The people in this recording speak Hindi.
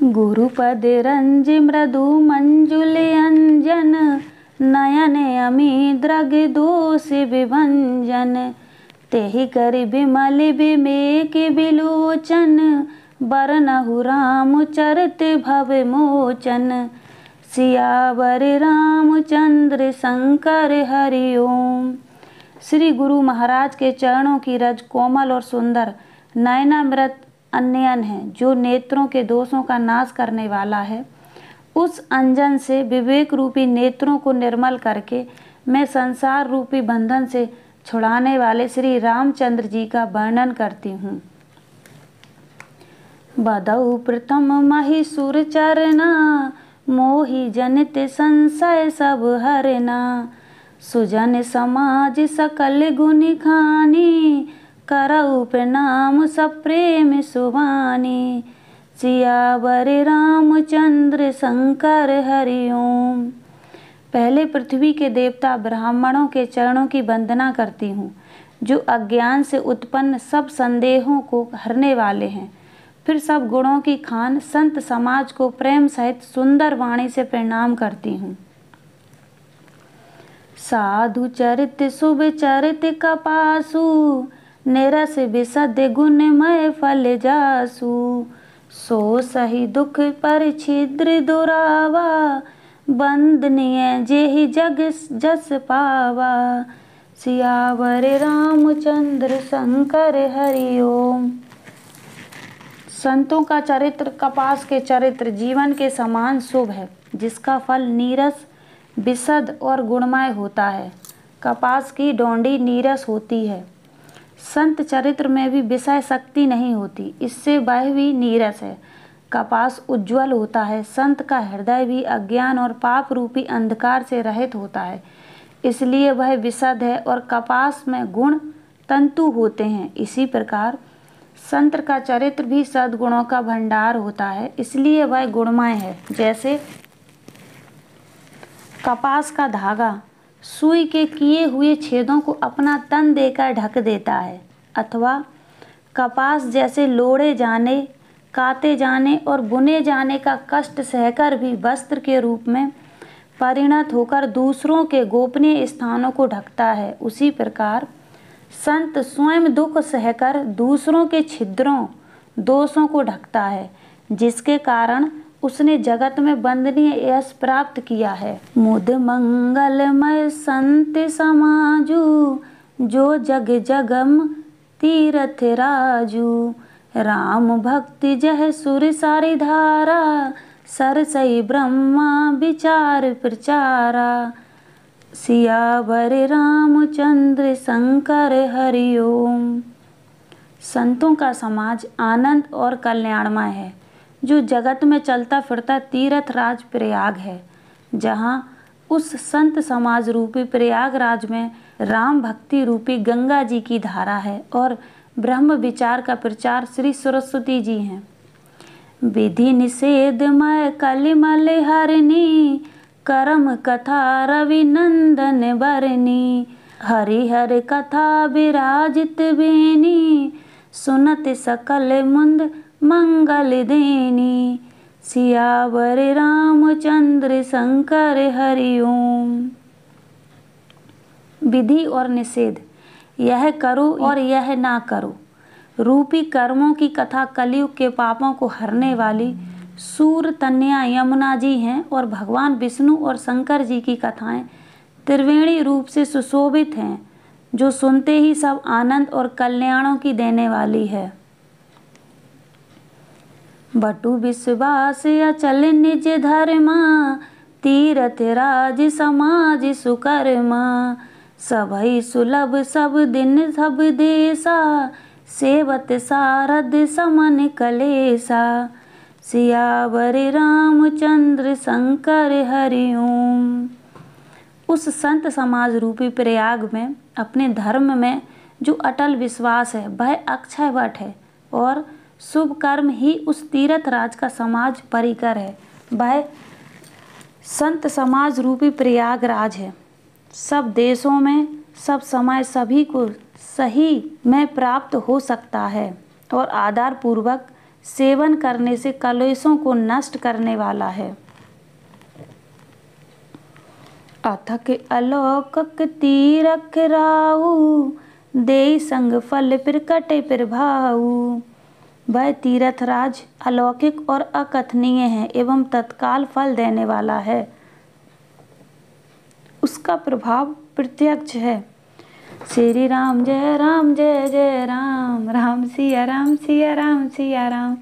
गुरुपद रंज मृदु मंजुल अंजन, नयन अमी द्रग दोष विभंजन। तेहि कर विमल विवेक विलोचन, बरनहु रामचरित भव मोचन। सियावर रामचंद्र शंकर हरि ओम। श्री गुरु महाराज के चरणों की रज कोमल और सुंदर, नयनामृत अन्नयन है, जो नेत्रों के दोषों का नाश करने वाला है। उस अंजन से विवेक रूपी नेत्रों को निर्मल करके मैं संसार रूपी बंधन से छुड़ाने वाले श्री रामचंद्र जी का वर्णन करती हूँ। बदऊ प्रथम महिषुर चरना, मोहि जनित संशय सब हरना। सुजन समाज सकल गुण खानी, करऊ प्रणाम सप्रेम सुवानी। सियावर रामचंद्र शंकर हरि ओम। पहले पृथ्वी के देवता ब्राह्मणों के चरणों की वंदना करती हूँ, जो अज्ञान से उत्पन्न सब संदेहों को हरने वाले हैं। फिर सब गुणों की खान संत समाज को प्रेम सहित सुंदर वाणी से प्रणाम करती हूँ। साधु चरित शुभ चरित कपासु, निरस विशद गुणमय फल जासु। सो सही दुख पर छिद्र दुरावा, बंदनीय जेहि जग जस पावा। सियावर रामचंद्र शंकर हरि ओम। संतों का चरित्र कपास के चरित्र जीवन के समान शुभ है, जिसका फल नीरस विशद और गुणमय होता है। कपास की डोंडी नीरस होती है। संत चरित्र में भी विषय शक्ति नहीं होती, इससे वह भी नीरस है। कपास उज्ज्वल होता है। संत का हृदय भी अज्ञान और पाप रूपी अंधकार से रहित होता है, इसलिए वह विशद है और कपास में गुण तंतु होते हैं। इसी प्रकार संत का चरित्र भी सद्गुणों का भंडार होता है, इसलिए वह गुणमय है। जैसे कपास का धागा सुई के किए हुए छेदों को अपना तन देकर ढक देता है, अथवा कपास जैसे लोड़े जाने, काते जाने और बुने जाने का कष्ट सहकर भी वस्त्र के रूप में परिणत होकर दूसरों के गोपनीय स्थानों को ढकता है, उसी प्रकार संत स्वयं दुख सहकर दूसरों के छिद्रों दोषों को ढकता है, जिसके कारण उसने जगत में वंदनीय यश प्राप्त किया है। मुद मंगलमय संत समाजू, जो जग जगम तीरथ राजू। राम भक्ति जह सुर सारी धारा, सरसई ब्रह्मा विचार प्रचारा। सियावर रामचंद्र शंकर हरि ओम। संतों का समाज आनंद और कल्याणमय है, जो जगत में चलता फिरता तीर्थ राज प्रयाग है, जहाँ उस संत समाज रूपी प्रयागराज में राम भक्ति रूपी गंगा जी की धारा है और ब्रह्म विचार का प्रचार श्री सरस्वती जी हैं। विधि निषेधमय कलिमल हरनी, करम कथा रवि नंदन बरनी। हरिहर कथा विराजित बेनी, सुनत सकल मुंद मंगल देनी। सियावर रामचंद्र शंकर हरि ओम। विधि और निषेध, यह करो और यह ना करो रूपी कर्मों की कथा कलयुग के पापों को हरने वाली सूर तन्या यमुना जी हैं, और भगवान विष्णु और शंकर जी की कथाएं त्रिवेणी रूप से सुशोभित हैं, जो सुनते ही सब आनंद और कल्याणों की देने वाली है। बटु विश्वास अचल निज धर्मा, तीरथ राज समाज सुकर्मा। सभई सुलभ सब दिन सब देशा, सेवत सारद समन कलेसा। सियावर रामचंद्र शंकर हरि ओम। उस संत समाज रूपी प्रयाग में अपने धर्म में जो अटल विश्वास है, वह अक्षय वट है, और शुभ कर्म ही उस तीर्थ राज का समाज परिकर है। वह संत समाज रूपी प्रयागराज है। सब देशों में सब समय सभी को सही में प्राप्त हो सकता है और आधार पूर्वक सेवन करने से कलेशों को नष्ट करने वाला है। अथक अलौकिक तीरथ राऊ, देई संग फल प्रकटे प्रभाऊ। वह तीर्थ राज अलौकिक और अकथनीय है एवं तत्काल फल देने वाला है। उसका प्रभाव प्रत्यक्ष है। श्री राम जय जय राम, राम सिया राम सिया राम सिया राम।